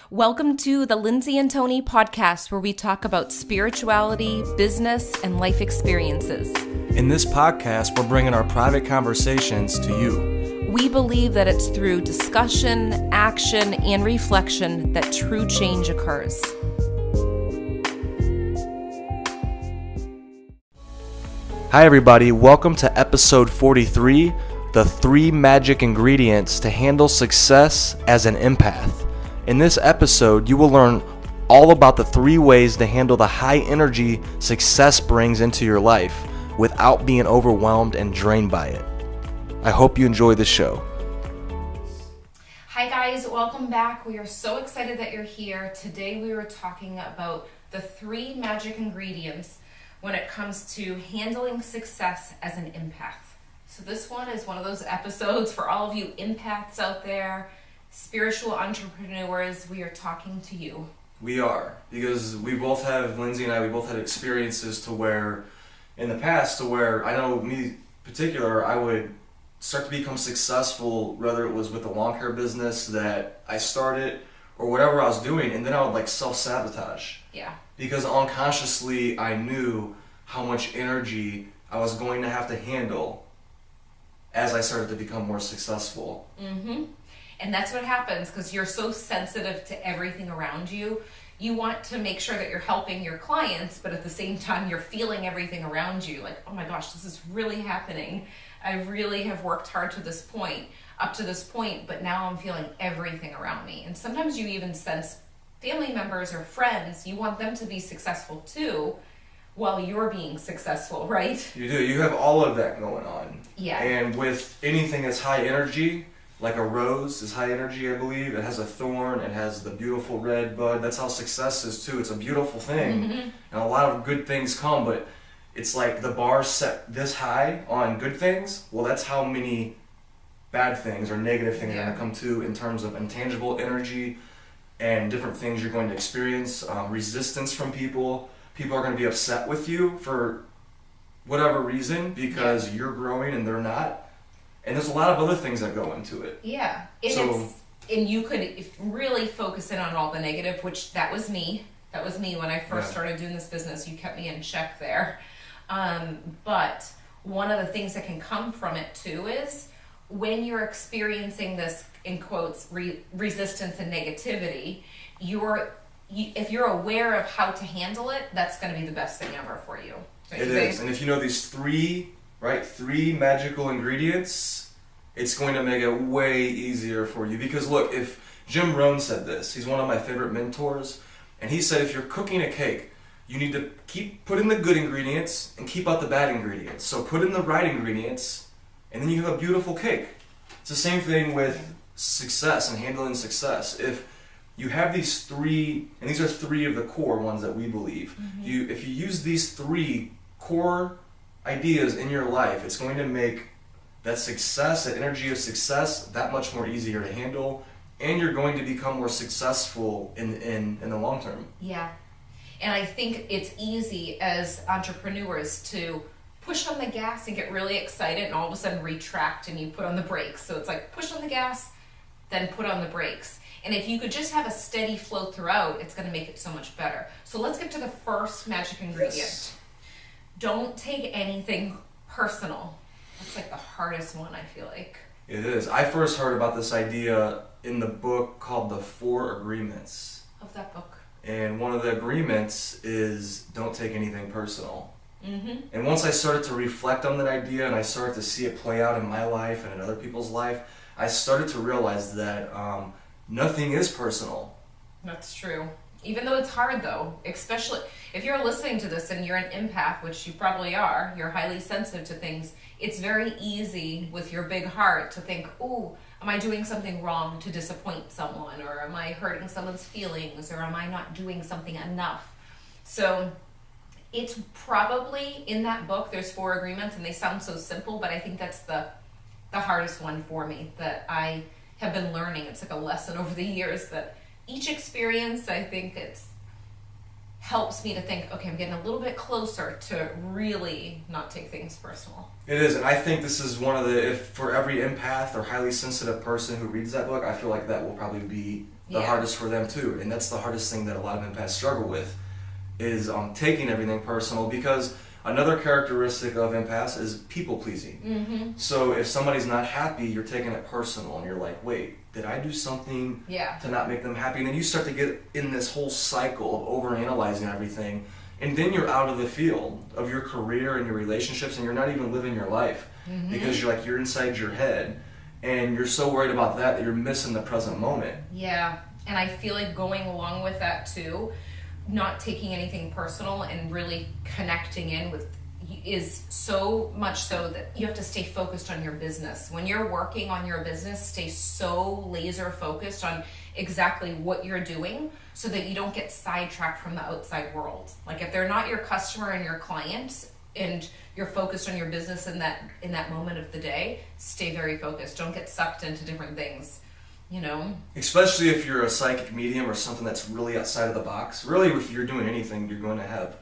Welcome to the Lindsay and Tony podcast, where we talk about spirituality, business, and life experiences. In this podcast, we're bringing our private conversations to you. We believe that it's through discussion, action, and reflection that true change occurs. Hi, everybody. Welcome to episode 43, the 3 magic ingredients to handle success as an empath. In this episode, you will learn all about the 3 ways to handle the high energy success brings into your life without being overwhelmed and drained by it. I hope you enjoy the show. Hi guys, welcome back. We are so excited that you're here. Today we were talking about the 3 magic ingredients when it comes to handling success as an empath. So this one is one of those episodes for all of you empaths out there, spiritual entrepreneurs. We are talking to you. We are, because Lindsay and I, we both had experiences to where, in the past, to where I know me in particular, I would start to become successful, whether it was with the lawn care business that I started or whatever I was doing, and then I would self-sabotage. Yeah. Because unconsciously I knew how much energy I was going to have to handle as I started to become more successful. Mm-hmm. And that's what happens because you're so sensitive to everything around you. You want to make sure that you're helping your clients, but at the same time, you're feeling everything around you. Like, oh my gosh, this is really happening. I really have worked hard up to this point, but now I'm feeling everything around me. And sometimes you even sense family members or friends, you want them to be successful too, while you're being successful, right? You do. You have all of that going on. Yeah. And with anything that's high energy, like a rose is high energy, I believe. It has a thorn, it has the beautiful red bud. That's how success is too. It's a beautiful thing. Mm-hmm. And a lot of good things come, but it's like the bar set this high on good things. Well, that's how many bad things or negative things are going to come to in terms of intangible energy and different things you're going to experience. Resistance from people. People are going to be upset with you for whatever reason because you're growing and they're not. And there's a lot of other things that go into it. Yeah. And you could really focus in on all the negative, which that was me. That was me when I first started doing this business. You kept me in check there. But one of the things that can come from it too is when you're experiencing this, in quotes, resistance and negativity, if you're aware of how to handle it, that's going to be the best thing ever for you. It is. And if you know these 3 magical ingredients, it's going to make it way easier for you. Because look, if Jim Rohn said this, he's one of my favorite mentors, and he said if you're cooking a cake, you need to put in the good ingredients and keep out the bad ingredients. So put in the right ingredients, and then you have a beautiful cake. It's the same thing with success and handling success. If you have these 3, and these are 3 of the core ones that we believe, if you use these 3 core ideas in your life, it's going to make that success, that energy of success, that much more easier to handle, and you're going to become more successful in the long term. Yeah. And I think it's easy as entrepreneurs to push on the gas and get really excited and all of a sudden retract and you put on the brakes. So it's like push on the gas, then put on the brakes. And if you could just have a steady flow throughout, it's going to make it so much better. So let's get to the first magic ingredient. Yes. Don't take anything personal. That's like the hardest one, I feel like. It is. I first heard about this idea in the book called The 4 Agreements. Of that book. And one of the agreements is don't take anything personal. Mm-hmm. And once I started to reflect on that idea and I started to see it play out in my life and in other people's life, I started to realize that nothing is personal. That's true. Even though it's hard though, especially if you're listening to this and you're an empath, which you probably are, you're highly sensitive to things, it's very easy with your big heart to think, oh, am I doing something wrong to disappoint someone? Or am I hurting someone's feelings? Or am I not doing something enough? So it's probably in that book, there's 4 agreements and they sound so simple, but I think that's the hardest one for me that I have been learning. It's like a lesson over the years that each experience, I think it's helps me to think, okay, I'm getting a little bit closer to really not take things personal. It is, and I think this is one of the, if for every empath or highly sensitive person who reads that book, I feel like that will probably be the hardest for them too. And that's the hardest thing that a lot of empaths struggle with, is taking everything personal, because another characteristic of empaths is people pleasing. Mm-hmm. So if somebody's not happy, you're taking it personal, and you're like, wait, did I do something to not make them happy? And then you start to get in this whole cycle of overanalyzing everything, and then you're out of the field of your career and your relationships, and you're not even living your life, because you're inside your head, and you're so worried about that you're missing the present moment. Yeah, and I feel like going along with that too, not taking anything personal and really connecting in with, is so much so that you have to stay focused on your business. When you're working on your business, stay so laser focused on exactly what you're doing so that you don't get sidetracked from the outside world. Like if they're not your customer and your client, and you're focused on your business in that moment of the day, stay very focused. Don't get sucked into different things, you know? Especially if you're a psychic medium or something that's really outside of the box. Really, if you're doing anything, you're going to have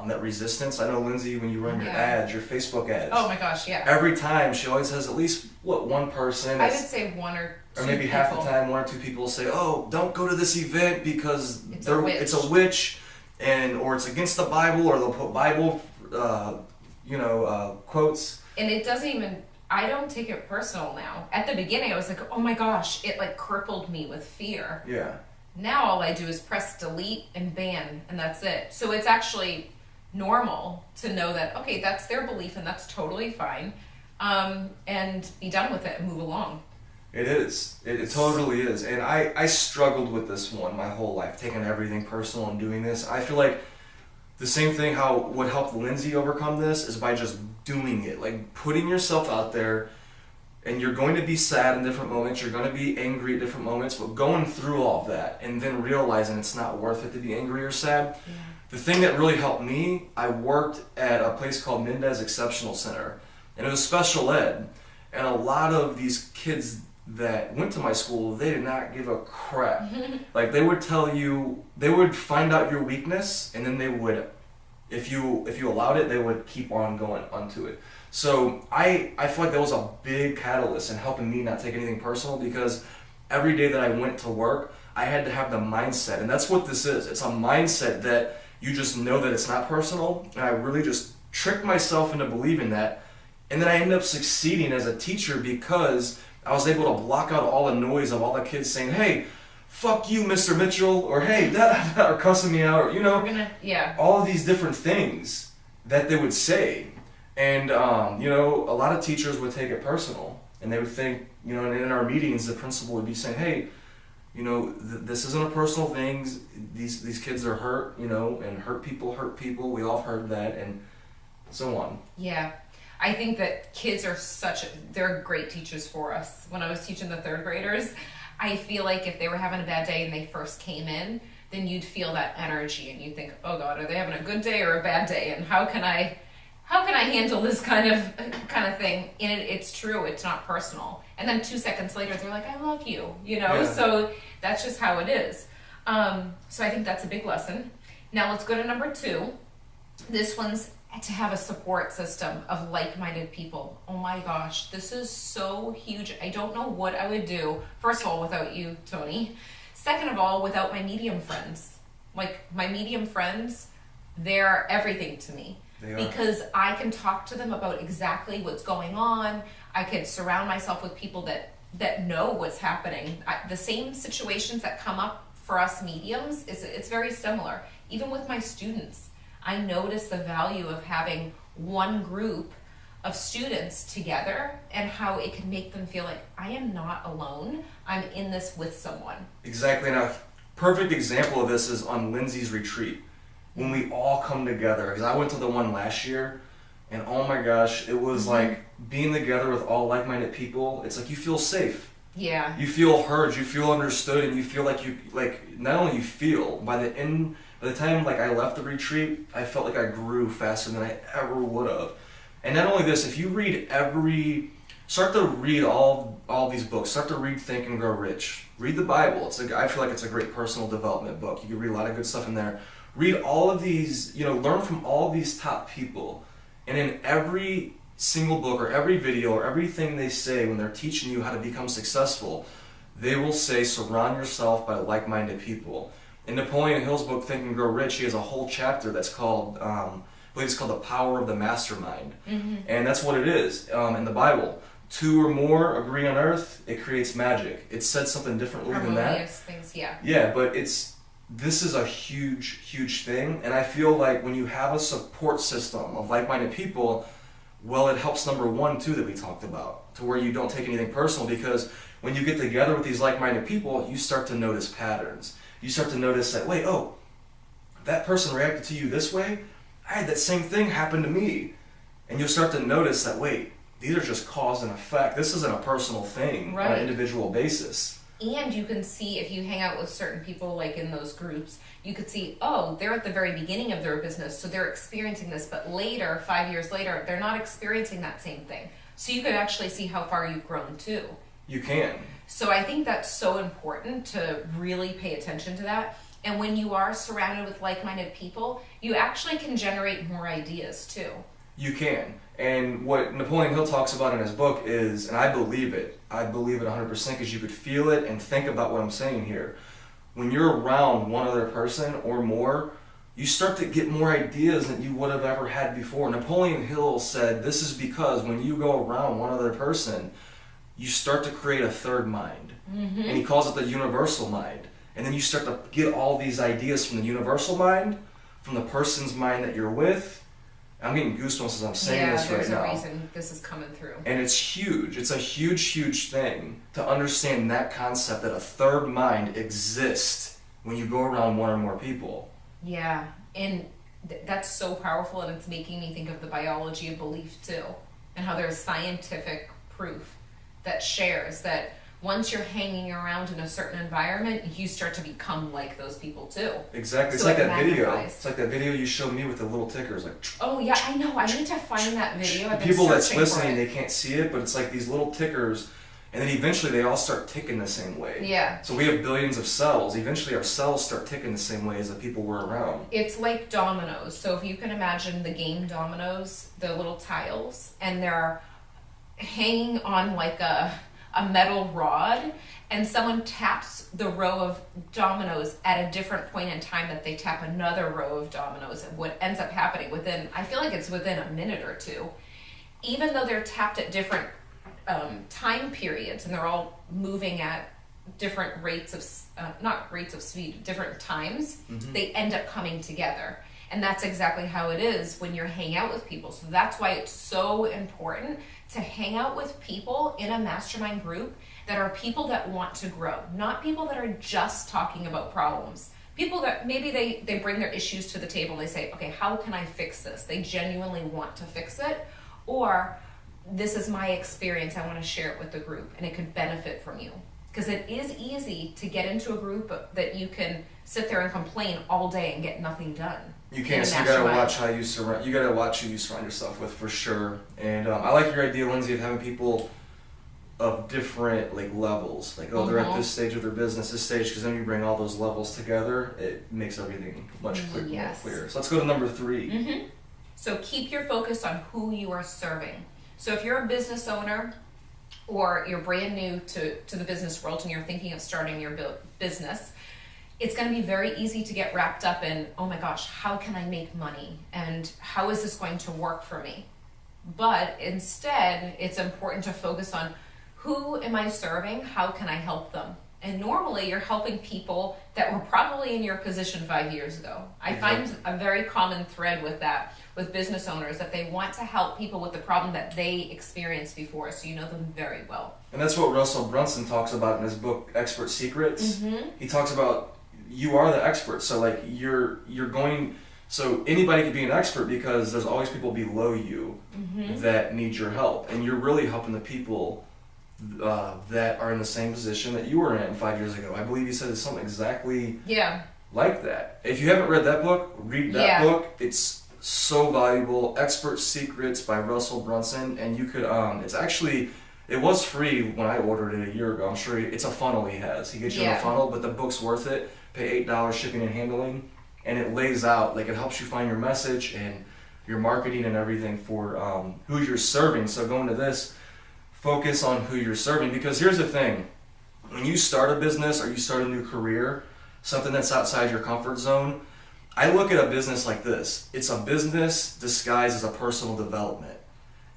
that resistance. I know, Lindsay, when you run your ads, your Facebook ads. Oh my gosh, yeah. Every time, she always has at least, one person. I would say one or two or maybe people. half the time, one or two people say, oh, don't go to this event because it's a witch, or it's against the Bible, or they'll put Bible quotes. And it doesn't even, I don't take it personal now. At the beginning I was like, oh my gosh, it like crippled me with fear. Yeah. Now all I do is press delete and ban, and that's it. So it's actually normal to know that, okay, that's their belief and that's totally fine, and be done with it and move along. It is. It totally is. And I struggled with this one my whole life, taking everything personal and doing this. I feel like the same thing, how what helped Lindsay overcome this is by just doing it, like putting yourself out there. And you're going to be sad in different moments, you're going to be angry at different moments, but going through all of that and then realizing it's not worth it to be angry or sad. Yeah. The thing that really helped me, I worked at a place called Mendez Exceptional Center, and it was special ed. And a lot of these kids that went to my school, they did not give a crap. Like they would tell you, they would find out your weakness, and then they would, if you allowed it, they would keep on going onto it. So I feel like that was a big catalyst in helping me not take anything personal, because every day that I went to work, I had to have the mindset, and that's what this is. It's a mindset that you just know that it's not personal, and I really just tricked myself into believing that, and then I ended up succeeding as a teacher because I was able to block out all the noise of all the kids saying, hey, fuck you, Mr. Mitchell, or hey, that, or cussing me out, or, all of these different things that they would say. And, a lot of teachers would take it personal, and they would think, and in our meetings, the principal would be saying, hey, this isn't a personal thing. These kids are hurt, and hurt people. We all heard that, and so on. Yeah. I think that kids are they're great teachers for us. When I was teaching the third graders, I feel like if they were having a bad day and they first came in, then you'd feel that energy, and you'd think, oh God, are they having a good day or a bad day? And how can I handle this kind of thing? And it's true, it's not personal. And then 2 seconds later, they're like, I love you, Yeah. So that's just how it is. So I think that's a big lesson. Now let's go to number 2. This one's to have a support system of like-minded people. Oh my gosh, this is so huge. I don't know what I would do, first of all, without you, Tony. Second of all, without my medium friends. Like, my medium friends, they're everything to me. Because I can talk to them about exactly what's going on. I could surround myself with people that know what's happening. The same situations that come up for us mediums, it's very similar. Even with my students, I notice the value of having one group of students together and how it can make them feel like I am not alone. I'm in this with someone. Exactly. Now, perfect example of this is on Lindsay's retreat. When we all come together, because I went to the one last year, and oh my gosh, it was like being together with all like-minded people. It's like you feel safe. Yeah. You feel heard, you feel understood, and you feel like not only you feel, by the time I left the retreat, I felt like I grew faster than I ever would have. And not only this, if you start to read all these books, start to read Think and Grow Rich, read the Bible. I feel like it's a great personal development book. You can read a lot of good stuff in there. Read all of these, learn from all of these top people. And in every single book or every video or everything they say when they're teaching you how to become successful, they will say surround yourself by like-minded people. In Napoleon Hill's book, Think and Grow Rich, he has a whole chapter that's called, I believe it's called The Power of the Mastermind. And that's what it is in the Bible. 2 or more agree on earth, it creates magic. It said something differently than that. Harmonious things, yeah. Yeah, but this is a huge, huge thing. And I feel like when you have a support system of like-minded people, well, it helps number one, too, that we talked about, to where you don't take anything personal, because when you get together with these like-minded people, you start to notice patterns. You start to notice that, wait, oh, that person reacted to you this way? I had that same thing happen to me. And you'll start to notice that, wait, these are just cause and effect. This isn't a personal thing on an individual basis. And you can see, if you hang out with certain people, like in those groups, you could see, oh, they're at the very beginning of their business, so they're experiencing this, but later, 5 years later, they're not experiencing that same thing. So you could actually see how far you've grown too. You can. So I think that's so important to really pay attention to that. And when you are surrounded with like-minded people, you actually can generate more ideas too. You can. And what Napoleon Hill talks about in his book is, and I believe it 100%, because you could feel it and think about what I'm saying here. When you're around one other person or more, you start to get more ideas than you would have ever had before. Napoleon Hill said this is because when you go around one other person, you start to create a third mind. And he calls it the universal mind. And then you start to get all these ideas from the universal mind, from the person's mind that you're with. I'm getting goosebumps as I'm saying this right now. Yeah, there's a reason this is coming through. And it's huge. It's a huge, huge thing to understand that concept that a third mind exists when you go around one or more people. Yeah, and that's so powerful, and it's making me think of the biology of belief too, and how there's scientific proof that shares that once you're hanging around in a certain environment, you start to become like those people too. Exactly. It's like that video. It's like that video you showed me with the little tickers. Like. Oh yeah, I know. I need to find that video. The people that's listening, they can't see it, but it's like these little tickers, and then eventually they all start ticking the same way. Yeah. So we have billions of cells. Eventually our cells start ticking the same way as the people we're around. It's like dominoes. So if you can imagine the game dominoes, the little tiles, and they're hanging on like a metal rod, and someone taps the row of dominoes at a different point in time that they tap another row of dominoes, and what ends up happening I feel like it's within a minute or two, even though they're tapped at different time periods and they're all moving at different rates of not rates of speed, different times, they end up coming together. And that's exactly how it is when you're hanging out with people. So that's why it's so important to hang out with people in a mastermind group that are people that want to grow, not people that are just talking about problems. People that maybe they bring their issues to the table and they say, okay, how can I fix this? They genuinely want to fix it. Or this is my experience, I want to share it with the group and it could benefit from you. Because it is easy to get into a group that you can sit there and complain all day and get nothing done. You can't. So you gotta watch how you surround. You gotta watch who you surround yourself with for sure. And I like your idea, Lindsay, of having people of different levels. Like, they're at this stage of their business, this stage, because then you bring all those levels together. It makes everything much quicker, more clear. So let's go to number 3. So keep your focus on who you are serving. So if you're a business owner, or you're brand new to the business world and you're thinking of starting your business, it's going to be very easy to get wrapped up in, oh my gosh, how can I make money? And how is this going to work for me? But instead, it's important to focus on who am I serving? How can I help them? And normally you're helping people that were probably in your position 5 years ago. I find a very common thread with that, with business owners, that they want to help people with the problem that they experienced before, so you know them very well. And that's what Russell Brunson talks about in his book, Expert Secrets. He talks about you are the expert, so you're going, so anybody could be an expert because there's always people below you that need your help, and you're really helping the people that are in the same position that you were in 5 years ago. I believe you said it's something exactly like that. If you haven't read that book, read that book. It's so valuable. Expert Secrets by Russell Brunson, and you could it was free when I ordered it a year ago. I'm sure it's a funnel he has. He gets you in a funnel, but the book's worth it. Pay $8 shipping and handling, and it lays out, it helps you find your message and your marketing and everything for who you're serving. So going to this, focus on who you're serving, because here's the thing. when you start a business or you start a new career, something that's outside your comfort zone, I look at a business like this. It's a business disguised as a personal development.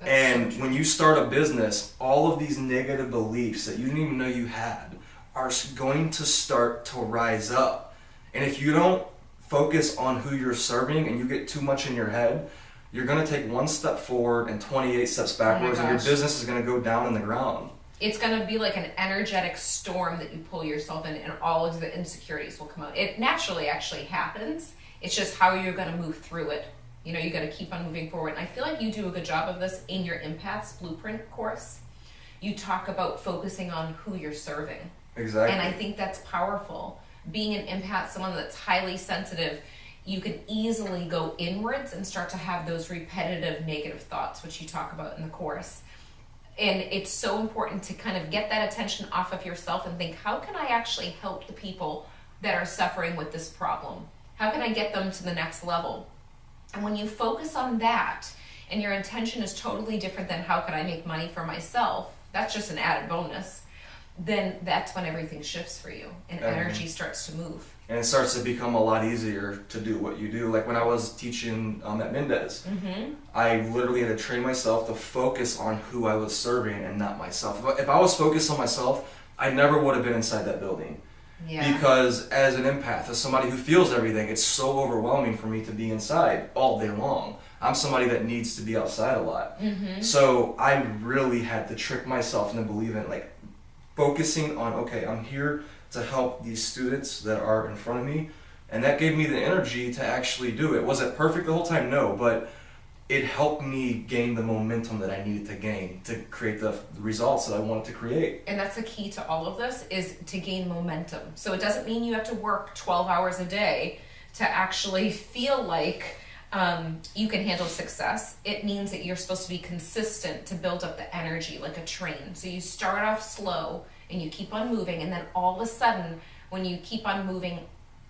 And when you start a business, all of these negative beliefs that you didn't even know you had are going to start to rise up. And if you don't focus on who you're serving and you get too much in your head, you're going to take one step forward and 28 steps backwards, and your business is going to go down in the ground. It's going to be like an energetic storm that you pull yourself in, and all of the insecurities will come out. It naturally actually happens. It's just how you're going to move through it. You know, you got to keep on moving forward. And I feel like you do a good job of this in your Empath's Blueprint course. You talk about focusing on who you're serving. Exactly. And I think that's powerful. Being an empath, someone that's highly sensitive, you can easily go inwards and start to have those repetitive negative thoughts, which you talk about in the course. And it's so important to kind of get that attention off of yourself and think, how can I actually help the people that are suffering with this problem? How can I get them to the next level? And when you focus on that, and your intention is totally different than how can I make money for myself, that's just an added bonus, then that's when everything shifts for you and energy starts to move. And it starts to become a lot easier to do what you do. Like when I was teaching at Mendez, I literally had to train myself to focus on who I was serving and not myself. If I was focused on myself, I never would have been inside that building. Yeah. Because as an empath, as somebody who feels everything, it's so overwhelming for me to be inside all day long. I'm somebody that needs to be outside a lot. So I really had to trick myself into believing, like, focusing on, okay, I'm here to help these students that are in front of me, and that gave me the energy to actually do it. Was it perfect the whole time? No, but it helped me gain the momentum that I needed to gain to create the results that I wanted to create. And that's the key to all of this, is to gain momentum. So it doesn't mean you have to work 12 hours a day to actually feel like you can handle success. It means that you're supposed to be consistent to build up the energy like a train. So you start off slow and you keep on moving, and then all of a sudden, when you keep on moving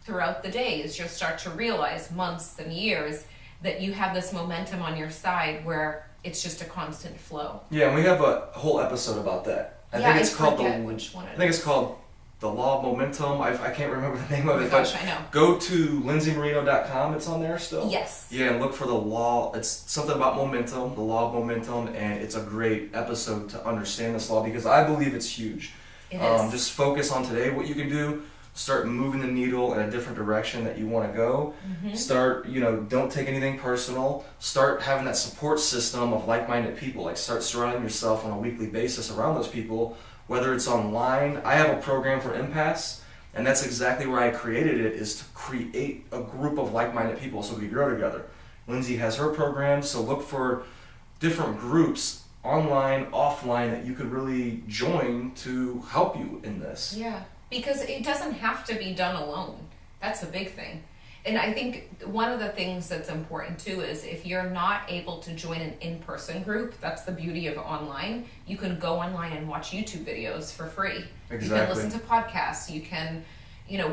throughout the days, you'll start to realize, months and years, that you have this momentum on your side where it's just a constant flow. Yeah, and we have a whole episode about that. I think it's called the Law of Momentum. I can't remember the name of it. Gosh, I know. Go to lindsaymarino.com. It's on there still. Yes. Yeah, and look for the law. It's something about momentum, the law of momentum, and it's a great episode to understand this law because I believe it's huge. It is. Just focus on today, what you can do. Start moving the needle in a different direction that you want to go. Start, don't take anything personal. Start having that support system of like-minded people. Like, start surrounding yourself on a weekly basis around those people, whether it's online. I have a program for empaths, and that's exactly where I created it, is to create a group of like-minded people so we grow together. Lindsay has her program, so look for different groups, online, offline, that you could really join to help you in this. Yeah. Because it doesn't have to be done alone. That's a big thing. And I think one of the things that's important too is if you're not able to join an in-person group, that's the beauty of online. You can go online and watch YouTube videos for free. Exactly. You can listen to podcasts. You can,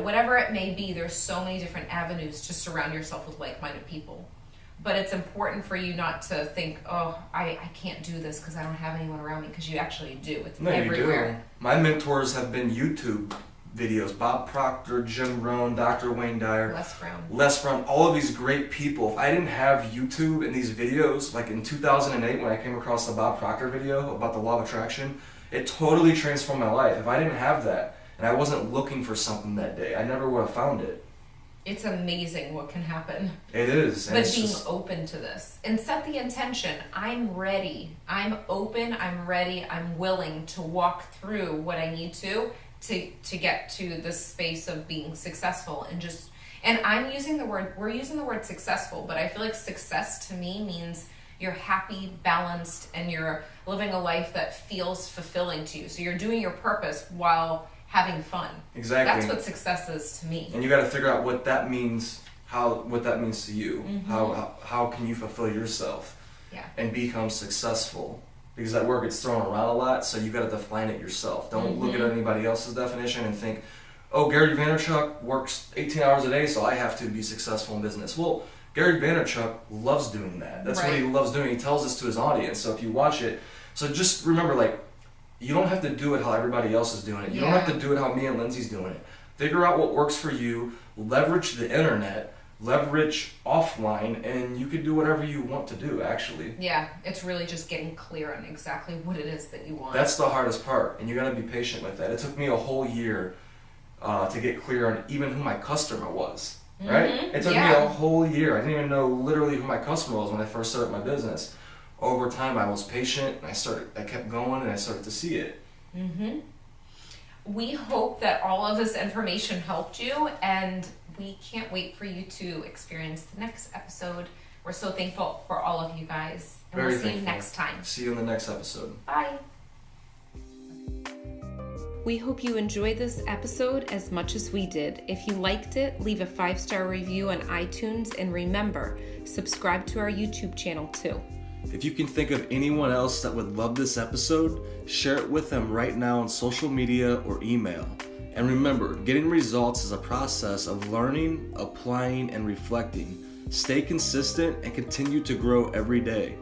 whatever it may be, there's so many different avenues to surround yourself with like-minded people. But it's important for you not to think, oh, I can't do this because I don't have anyone around me, because you actually do. It's everywhere. You do. My mentors have been YouTube videos. Bob Proctor, Jim Rohn, Dr. Wayne Dyer, Les Brown, all of these great people. If I didn't have YouTube and these videos, like in 2008 when I came across the Bob Proctor video about the law of attraction, it totally transformed my life. If I didn't have that and I wasn't looking for something that day, I never would have found it. It's amazing what can happen. It is. But being open to this and set the intention. I'm ready. I'm open. I'm ready. I'm willing to walk through what I need to get to this space of being successful, and we're using the word successful, but I feel like success to me means you're happy, balanced, and you're living a life that feels fulfilling to you. So you're doing your purpose while having fun. Exactly. That's what success is to me. And you got to figure out what that means, what that means to you. How can you fulfill yourself and become successful? Because that word gets thrown around a lot, so you got to define it yourself. Don't look at anybody else's definition and think, oh, Gary Vaynerchuk works 18 hours a day, so I have to be successful in business. Well, Gary Vaynerchuk loves doing that. That's what he loves doing. He tells this to his audience. So if you watch it, so just remember, like, You don't have to do it how everybody else is doing it. You don't have to do it how me and Lindsay's doing it. Figure out what works for you, leverage the internet, leverage offline, and you can do whatever you want to do, actually. Yeah, it's really just getting clear on exactly what it is that you want. That's the hardest part, and you got to be patient with that. It took me a whole year to get clear on even who my customer was, right? It took me a whole year. I didn't even know literally who my customer was when I first started my business. Over time, I was patient, and I kept going, and I started to see it. We hope that all of this information helped you, and we can't wait for you to experience the next episode. We're so thankful for all of you guys, and we'll see you next time. See you in the next episode. Bye. We hope you enjoyed this episode as much as we did. If you liked it, leave a 5-star review on iTunes, and remember, subscribe to our YouTube channel too. If you can think of anyone else that would love this episode, share it with them right now on social media or email. And remember, getting results is a process of learning, applying, and reflecting. Stay consistent and continue to grow every day.